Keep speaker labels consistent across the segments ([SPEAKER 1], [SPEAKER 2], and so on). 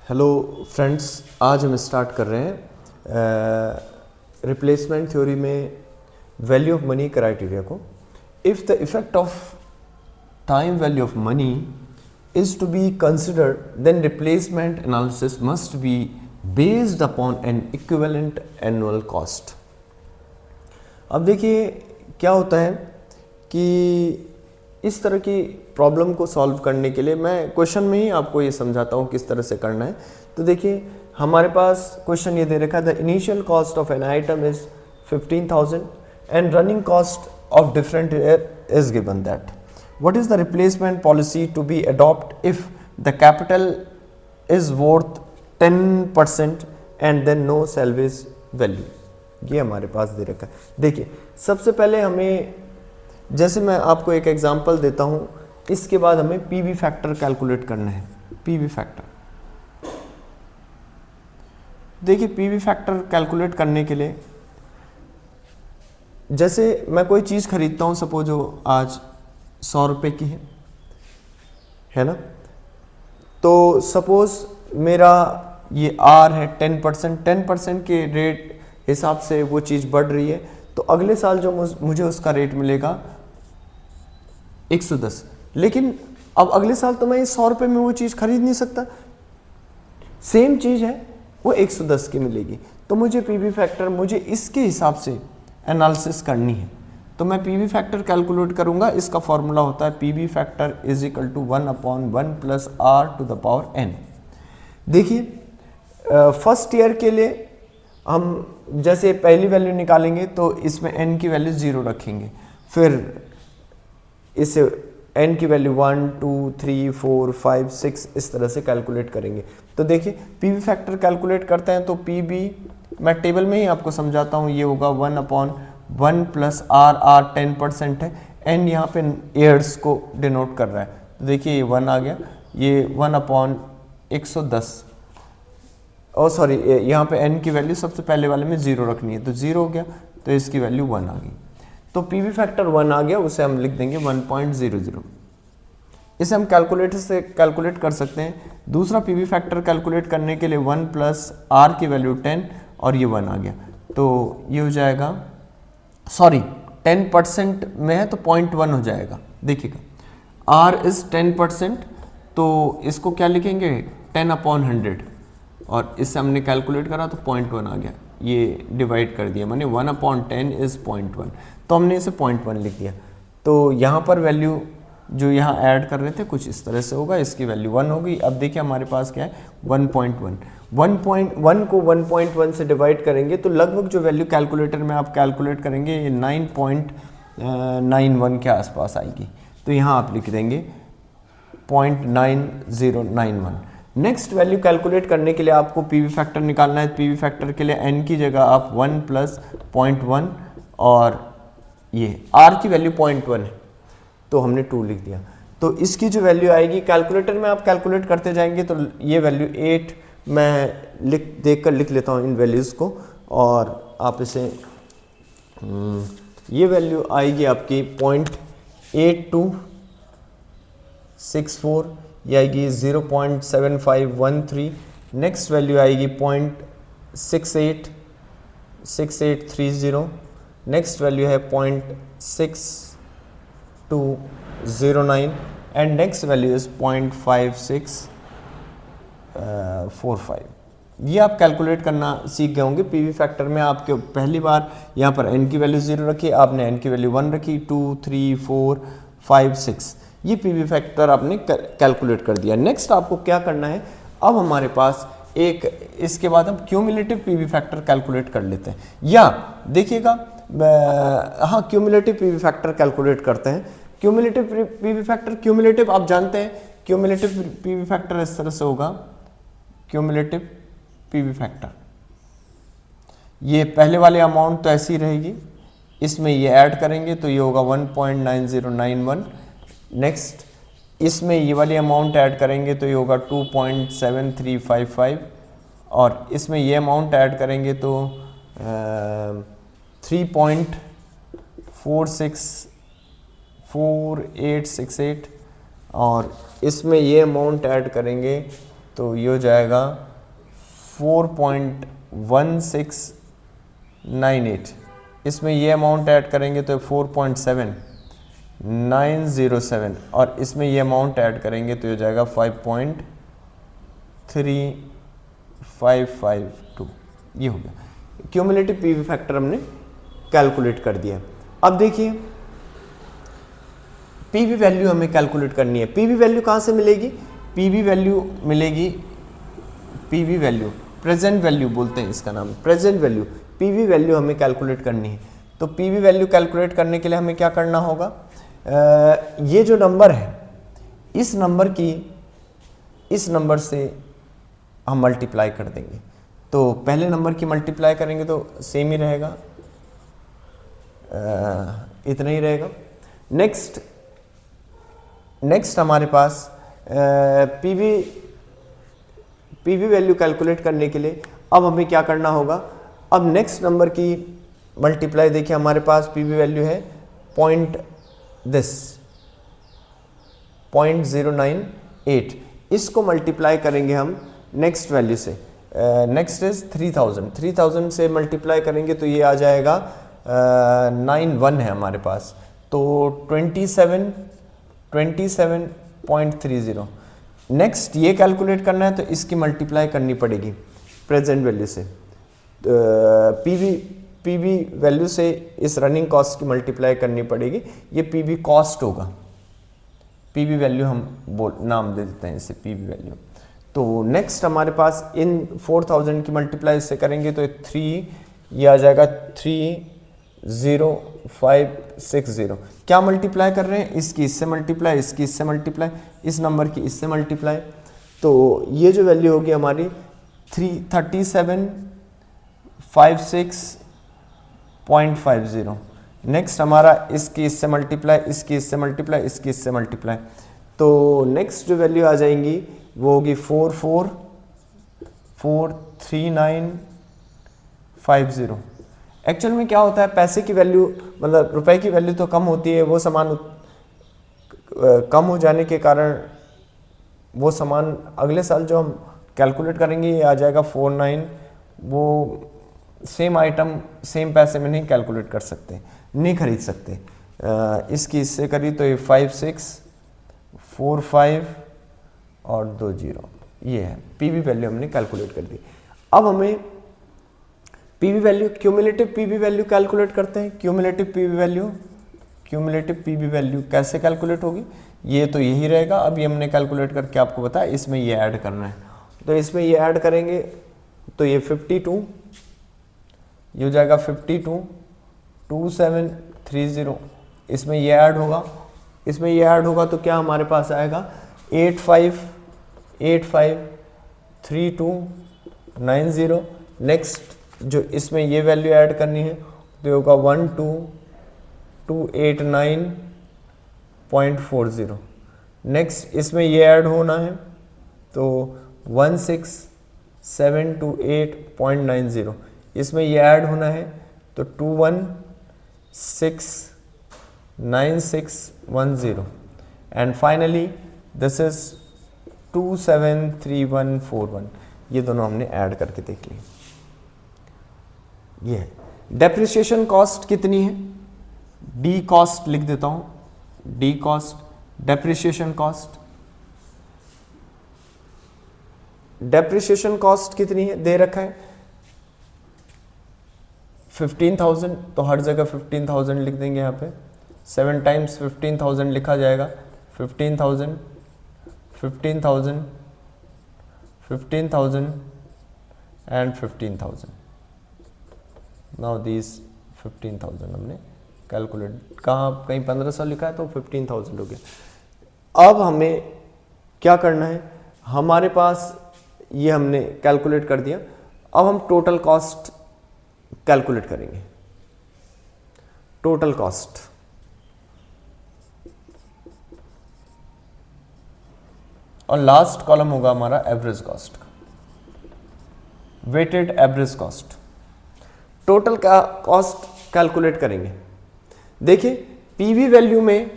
[SPEAKER 1] Hello friends, आज हम start कर रहे हैं रिप्लेसमेंट थ्योरी में वैल्यू ऑफ मनी क्राइटेरिया को। If the effect of time value of money is to be considered, then replacement analysis must be based upon an equivalent annual cost. अब देखिए क्या होता है कि इस तरह की प्रॉब्लम को सॉल्व करने के लिए मैं क्वेश्चन में ही आपको ये समझाता हूँ किस तरह से करना है। तो देखिए हमारे पास क्वेश्चन ये दे रखा है, the initial cost of an item is 15,000 and running cost of different year is given that what is the replacement policy to be adopt if the capital is worth 10% and then no salvage value. ये हमारे पास दे रखा है। देखिए सबसे पहले हमें, जैसे मैं आपको एक एग्जांपल देता हूं, इसके बाद हमें पीवी फैक्टर कैलकुलेट करना है। पीवी फैक्टर, देखिए पीवी फैक्टर कैलकुलेट करने के लिए, जैसे मैं कोई चीज़ खरीदता हूं, सपोज वो आज 100 रुपये की है ना, तो सपोज मेरा ये आर है 10% के रेट हिसाब से वो चीज़ बढ़ रही है, तो अगले साल जो मुझे उसका रेट मिलेगा 110। लेकिन अब अगले साल तो मैं 100 रुपये में वो चीज़ खरीद नहीं सकता, सेम चीज़ है वो 110 की मिलेगी। तो मुझे पीवी फैक्टर, मुझे इसके हिसाब से एनालिसिस करनी है। तो मैं पीवी फैक्टर कैलकुलेट करूंगा। इसका फॉर्मूला होता है PV factor is equal to 1/1 plus r to the power n। देखिए फर्स्ट ईयर के लिए हम जैसे पहली वैल्यू निकालेंगे तो इसमें n की वैल्यू 0 रखेंगे, फिर इसे n की वैल्यू 1, 2, 3, 4, 5, 6 इस तरह से कैलकुलेट करेंगे। तो देखिए पीवी फैक्टर कैलकुलेट करते हैं तो पीवी मैं टेबल में ही आपको समझाता हूँ, ये होगा 1/1 प्लस आर 10% है, n यहाँ पे ईयर्स को डिनोट कर रहा है। तो देखिए ये 1 आ गया, ये 1/110, और सॉरी यहाँ पे n की वैल्यू सबसे पहले वाले में 0 रखनी है, तो 0 हो गया, तो इसकी वैल्यू 1 आ गई। तो पीवी फैक्टर 1 आ गया, उसे हम लिख देंगे 1.00। इसे हम कैलकुलेटर से कैलकुलेट कर सकते हैं। दूसरा पीवी फैक्टर कैलकुलेट करने के लिए 1 प्लस आर की वैल्यू 10 और ये 1 आ गया, तो ये हो जाएगा, सॉरी 10% में है तो 0.1 हो जाएगा। देखिएगा आर इज 10%, तो इसको क्या लिखेंगे 10/100, और इससे हमने कैलकुलेट करा तो 0.1 आ गया, ये डिवाइड कर दिया, माने 1/10 इज 0.1, तो हमने इसे 0.1 लिख दिया। तो यहाँ पर वैल्यू जो यहाँ ऐड कर रहे थे कुछ इस तरह से होगा, इसकी वैल्यू 1 होगी। अब देखिए हमारे पास क्या है 1.1, 1.1 को 1.1 से डिवाइड करेंगे तो लगभग जो वैल्यू कैलकुलेटर में आप कैलकुलेट करेंगे ये 9.91 के आसपास आएगी। तो यहाँ आप लिख देंगे 0.9091। नेक्स्ट वैल्यू कैलकुलेट करने के लिए आपको पीवी फैक्टर निकालना है। पीवी फैक्टर के लिए n की जगह आप 1 प्लस 0.1 और ये r की वैल्यू 0.1 है तो हमने 2 लिख दिया। तो इसकी जो वैल्यू आएगी, कैलकुलेटर में आप कैलकुलेट करते जाएंगे तो ये वैल्यू 8 मैं देख लेता हूँ इन वैल्यूज़ को, और आप इसे ये वैल्यू आएगी आपकी 0.8264, ये आएगी 0.7513। नेक्स्ट वैल्यू आएगी 0.6830। नेक्स्ट वैल्यू है 0.6209 एंड नेक्स्ट वैल्यू इज 0.5645। ये आप कैलकुलेट करना सीख गए होंगे। पीवी फैक्टर में आपके पहली बार यहाँ पर n की वैल्यू 0 रखी, आपने n की वैल्यू 1 रखी, 2, 3, 4, 5, 6, ये पीवी फैक्टर आपने कैलकुलेट कर दिया। नेक्स्ट आपको क्या करना है, अब हमारे पास एक, इसके बाद हम क्यूमुलेटिव पीवी फैक्टर कैलकुलेट कर लेते हैं, या देखिएगा हाँ क्यूमुलेटिव पीवी फैक्टर कैलकुलेट करते हैं। क्यूमुलेटिव पीवी फैक्टर, क्यूमुलेटिव आप जानते हैं, क्यूमुलेटिव पीवी फैक्टर इस तरह से होगा। क्यूमुलेटिव पीवी फैक्टर, ये पहले वाले अमाउंट तो ऐसी रहेगी, इसमें ये ऐड करेंगे तो ये होगा 1.9091। नेक्स्ट इसमें ये वाली अमाउंट ऐड करेंगे तो ये होगा 2.7355, और इसमें ये अमाउंट ऐड करेंगे तो 3.4868, और इसमें ये अमाउंट ऐड करेंगे तो ये हो जाएगा 4.1698। इसमें ये अमाउंट ऐड करेंगे तो 4.7907 और इसमें ये अमाउंट ऐड करेंगे तो ये हो जाएगा 5.3552। ये हो गया क्यूमुलेटिव पीवी फैक्टर हमने कैलकुलेट कर दिया। अब देखिए पीवी वैल्यू हमें कैलकुलेट करनी है। पीवी वैल्यू कहाँ से मिलेगी? पीवी वैल्यू मिलेगी, पीवी वैल्यू प्रेजेंट वैल्यू बोलते हैं इसका नाम, प्रेजेंट वैल्यू। पीवी वैल्यू हमें कैलकुलेट करनी है। तो पीवी वैल्यू कैलकुलेट करने के लिए हमें क्या करना होगा? ये जो नंबर है इस नंबर से हम मल्टीप्लाई कर देंगे। तो पहले नंबर की मल्टीप्लाई करेंगे तो सेम ही रहेगा, इतना ही रहेगा। नेक्स्ट हमारे पास पीवी वैल्यू कैलकुलेट करने के लिए अब हमें क्या करना होगा? अब नेक्स्ट नंबर की मल्टीप्लाई देखिए, हमारे पास पीवी वैल्यू है 0.098। इसको मल्टीप्लाई करेंगे हम नेक्स्ट वैल्यू से। नेक्स्ट इज 3000 से मल्टीप्लाई करेंगे तो ये आ जाएगा 91 है हमारे पास, तो 27.30। नेक्स्ट ये कैलकुलेट करना है तो इसकी मल्टीप्लाई करनी पड़ेगी प्रेजेंट वैल्यू से। पीवी वैल्यू से इस रनिंग कॉस्ट की मल्टीप्लाई करनी पड़ेगी। ये पीवी कॉस्ट होगा, पीवी वैल्यू हम नाम दे देते हैं इसे पीवी वैल्यू। तो नेक्स्ट हमारे पास इन 4000 की मल्टीप्लाई इससे करेंगे तो 3 ये आ जाएगा 30560। क्या मल्टीप्लाई कर रहे हैं? इसकी इससे मल्टीप्लाई, इसकी इससे मल्टीप्लाई, इस नंबर की इससे मल्टीप्लाई। तो ये जो वैल्यू होगी हमारी 3756.50। नेक्स्ट हमारा इसकी इससे मल्टीप्लाई, इसकी इससे मल्टीप्लाई, इसकी इससे मल्टीप्लाई। तो नेक्स्ट जो वैल्यू आ जाएंगी वो होगी 4443950। एक्चुअल में क्या होता है, पैसे की वैल्यू मतलब रुपए की वैल्यू तो कम होती है, वो सामान कम हो जाने के कारण वो सामान अगले साल जो हम कैलकुलेट करेंगे ये आ जाएगा 49। वो सेम आइटम सेम पैसे में नहीं कैलकुलेट कर सकते, नहीं खरीद सकते। इसकी इससे करी तो ये 5645 और 20, ये है पीवी वैल्यू हमने कैलकुलेट कर दी। अब हमें PV value, cumulative PV value calculate करते हैं। क्यूमुलेटिव पीवी वैल्यू कैसे कैलकुलेट होगी? ये तो यही रहेगा। अब ये हमने कैलकुलेट करके आपको बताया, इसमें ये ऐड करना है। तो इसमें ये ऐड करेंगे तो ये 52, ये हो जाएगा 522730। इसमें ये ऐड होगा, इसमें ये ऐड होगा तो क्या हमारे पास आएगा 853290। नेक्स्ट जो इसमें ये वैल्यू ऐड करनी है तो होगा 12289.40। नेक्स्ट इसमें ये ऐड होना है तो 16728.90। इसमें ये ऐड होना है तो 216961 एंड फाइनली दिस इज 273141। ये दोनों हमने ऐड करके देख ली। ये है डेप्रिसिएशन कॉस्ट कितनी है? डी कॉस्ट लिख देता हूं, D cost depreciation cost. Depreciation cost कितनी है दे रखा है 15,000, तो हर जगह 15,000 लिख देंगे यहाँ पे। 7 टाइम्स 15,000 लिखा जाएगा, 15,000 15,000 15,000 एंड 15,000। नाउ दिस 15,000 हमने कैलकुलेट, कहाँ कहीं 1500 लिखा है तो 15,000 हो गया। अब हमें क्या करना है, हमारे पास ये हमने कैलकुलेट कर दिया। अब हम टोटल कॉस्ट कैलकुलेट करेंगे। टोटल कॉस्ट, और लास्ट कॉलम होगा हमारा एवरेज कॉस्ट का, वेटेड एवरेज कॉस्ट। टोटल का कॉस्ट कैलकुलेट करेंगे। देखिए पीवी वैल्यू में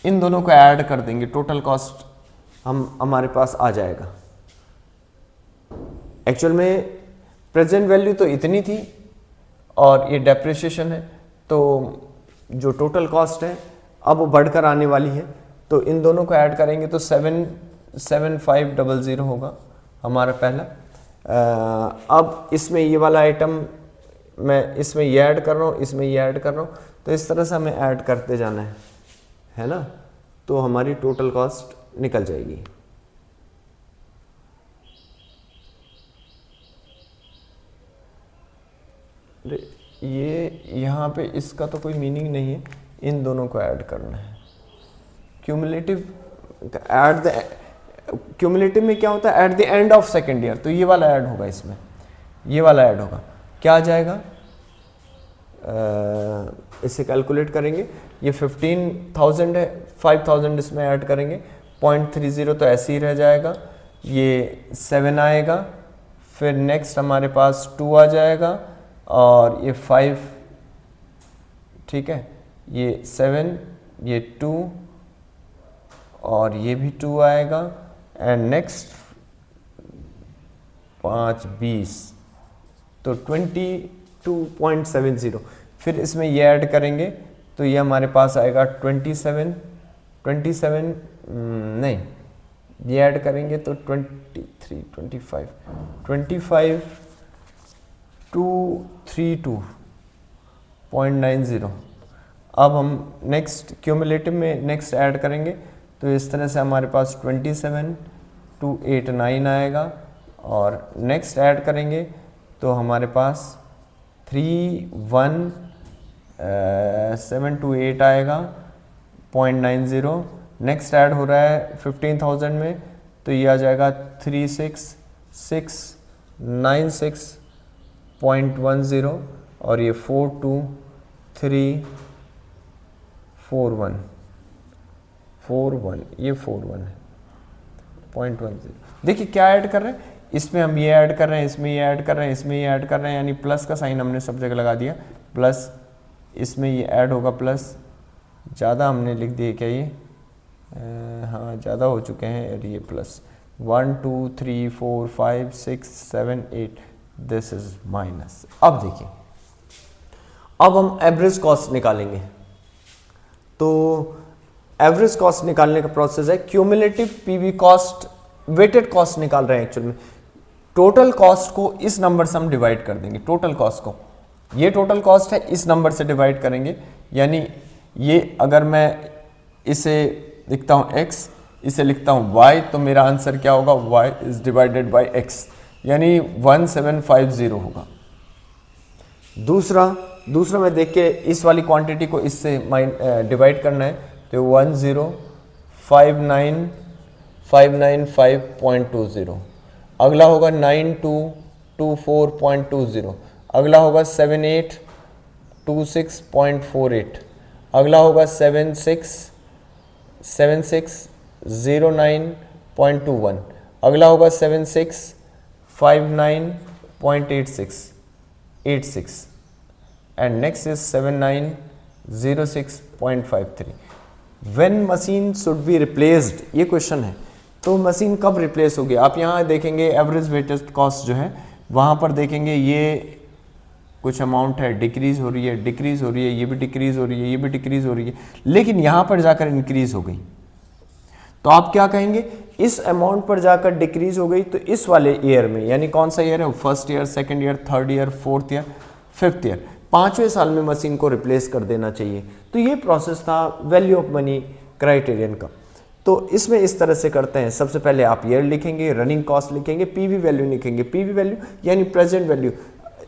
[SPEAKER 1] इन दोनों को ऐड कर देंगे, टोटल कॉस्ट हमारे पास आ जाएगा। एक्चुअल में प्रेजेंट वैल्यू तो इतनी थी और ये डेप्रिसिएशन है, तो जो टोटल कॉस्ट है अब वो बढ़कर आने वाली है, तो इन दोनों को ऐड करेंगे तो 77500 होगा हमारा पहला। अब इसमें ये वाला आइटम मैं इसमें ये ऐड कर रहा हूँ, इसमें ये ऐड कर रहा हूँ, तो इस तरह से हमें ऐड करते जाना है ना, तो हमारी टोटल कॉस्ट निकल जाएगी। ये यहाँ पे इसका तो कोई मीनिंग नहीं है, इन दोनों को ऐड करना है। क्यूमुलेटिव क्यूमुलेटिव में क्या होता है, at the end of second year, तो ये वाला ऐड होगा, इसमें ये वाला ऐड होगा, क्या आ जाएगा, इसे कैलकुलेट करेंगे, ये 15,000 है, 5,000 इसमें ऐड करेंगे, 0.30 तो ऐसे ही रह जाएगा, ये 7 आएगा, फिर नेक्स्ट हमारे पास 2 आ जाएगा और ये 5, ठीक है, ये 7, ये 2 और ये भी 2 आएगा, एंड नेक्स्ट 5 20, तो 22.70, फिर इसमें ये ऐड करेंगे तो ये हमारे पास आएगा 27 नहीं, ये ऐड करेंगे तो 23 25 232.90। अब हम नेक्स्ट क्यूमुलेटिव में नेक्स्ट ऐड करेंगे तो इस तरह से हमारे पास 27289 आएगा, और नेक्स्ट ऐड करेंगे तो हमारे पास 31728 आएगा 0.90। नेक्स्ट ऐड हो रहा है 15,000 में, तो ये आ जाएगा 36696.10 और ये 42341 ये 41 है 0.10। देखिए क्या ऐड कर रहे हैं, इसमें हम ये ऐड कर रहे हैं, इसमें ये ऐड कर रहे हैं, इसमें ये ऐड कर रहे हैं, यानी प्लस का साइन हमने सब जगह लगा दिया, प्लस इसमें ये ऐड होगा प्लस, ज़्यादा हमने लिख दिए क्या ये, हाँ ज़्यादा हो चुके हैं, और ये प्लस 1 2 3 4 5 6 7 8, दिस इज माइनस। अब देखिए, अब हम एवरेज कॉस्ट निकालेंगे, तो एवरेज कॉस्ट निकालने का प्रोसेस है, cumulative PV cost weighted cost निकाल रहे हैं एक्चुअल में। टोटल कॉस्ट को इस नंबर से हम डिवाइड कर देंगे, टोटल कॉस्ट को, ये टोटल कॉस्ट है, इस नंबर से डिवाइड करेंगे, यानी ये अगर मैं इसे लिखता हूँ x, इसे लिखता हूँ y, तो मेरा आंसर क्या होगा, y is divided by x, यानी 1750 होगा। दूसरा मैं देख के इस वाली क्वांटिटी को इससे डिवाइड करना है, तो 10595.20, अगला होगा 9224.20, अगला होगा 7826.48, अगला होगा 7609.21, अगला होगा 7659.86 and next is 7906.53। When machine should be replaced, ये क्वेश्चन है, तो मशीन कब रिप्लेस होगी। आप यहाँ देखेंगे एवरेज वेटेड कॉस्ट जो है, वहाँ पर देखेंगे ये कुछ अमाउंट है, डिक्रीज हो रही है, डिक्रीज हो रही है, ये भी डिक्रीज हो रही है, ये भी डिक्रीज हो रही है, लेकिन यहाँ पर जाकर इंक्रीज हो गई, तो आप क्या कहेंगे, इस अमाउंट पर जाकर डिक्रीज हो गई, तो इस वाले ईयर में, यानी कौन सा ईयर है, first year, second year, third year, fourth year, fifth year, 5वें साल में मशीन को रिप्लेस कर देना चाहिए। तो ये प्रोसेस था वैल्यू ऑफ मनी क्राइटेरियन का। तो इसमें इस तरह से करते हैं, सबसे पहले आप ईयर लिखेंगे, रनिंग कॉस्ट लिखेंगे, पीवी वैल्यू लिखेंगे, पीवी वैल्यू यानी प्रेजेंट वैल्यू।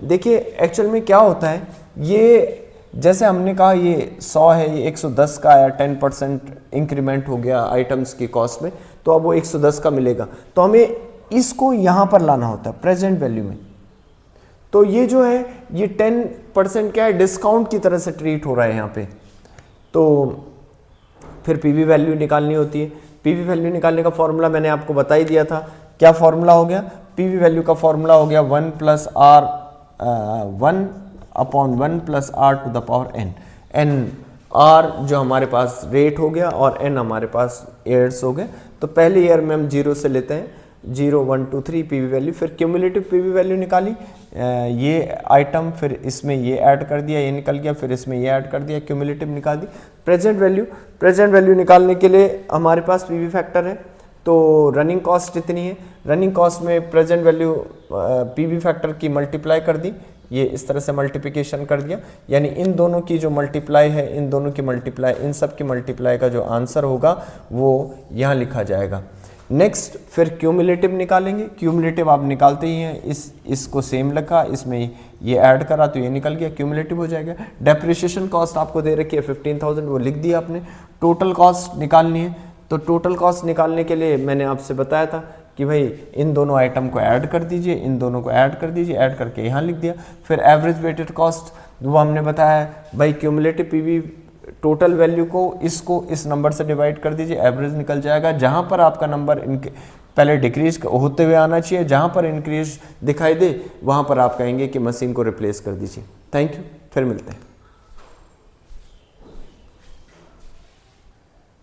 [SPEAKER 1] देखिए एक्चुअल में क्या होता है, ये जैसे हमने कहा ये 100 है, ये 110 का आया, 10% इंक्रीमेंट हो गया आइटम्स की कॉस्ट में, तो अब वो 110 का मिलेगा, तो हमें इसको यहाँ पर लाना होता है प्रेजेंट वैल्यू में। तो ये जो है ये 10% क्या है, डिस्काउंट की तरह से ट्रीट हो रहा है यहाँ पे। तो फिर पीवी वैल्यू निकालनी होती है। पीवी वैल्यू निकालने का फॉर्मूला मैंने आपको बता ही दिया था। क्या फॉर्मूला हो गया, पीवी वैल्यू का फॉर्मूला हो गया 1 + r 1/1 + r to the power n। n r जो हमारे पास रेट हो गया और n हमारे पास ईयर्स हो गए। तो पहले ईयर में हम 0 से लेते हैं, 0 1 2 3 पीवी वैल्यू, फिर क्यूमुलेटिव पीवी वैल्यू निकाली, ये आइटम, फिर इसमें ये ऐड कर दिया, ये निकल गया, फिर इसमें ये ऐड कर दिया, क्यूमुलेटिव निकाल दी। प्रेजेंट वैल्यू निकालने के लिए हमारे पास पीवी फैक्टर है, तो रनिंग कॉस्ट इतनी है, रनिंग कॉस्ट में प्रेजेंट वैल्यू पीवी फैक्टर की मल्टीप्लाई कर दी, ये इस तरह से मल्टीप्लिकेशन कर दिया, यानी इन दोनों की जो मल्टीप्लाई है, इन दोनों की मल्टीप्लाई, इन सब की मल्टीप्लाई का जो आंसर होगा वो यहाँ लिखा जाएगा। नेक्स्ट फिर क्यूमुलेटिव निकालेंगे, क्यूमुलेटिव आप निकालते ही हैं, इसको सेम लिखा, इसमें ये ऐड करा तो ये निकल गया, क्यूमुलेटिव हो जाएगा। डेप्रिसिएशन कॉस्ट आपको दे रखी है 15,000, वो लिख दिया आपने। टोटल कॉस्ट निकालनी है, तो टोटल कॉस्ट निकालने के लिए मैंने आपसे बताया था कि भाई इन दोनों आइटम को ऐड कर दीजिए, इन दोनों को ऐड कर दीजिए, ऐड करके यहाँ लिख दिया। फिर एवरेज वेटेड कॉस्ट वो हमने बताया भाई क्यूमुलेटिव पीवी टोटल वैल्यू को इसको इस नंबर से डिवाइड कर दीजिए, एवरेज निकल जाएगा। जहाँ पर आपका नंबर इनके पहले डिक्रीज होते हुए आना चाहिए, जहाँ पर इंक्रीज दिखाई दे वहाँ पर आप कहेंगे कि मशीन को रिप्लेस कर दीजिए। थैंक यू, फिर मिलते हैं।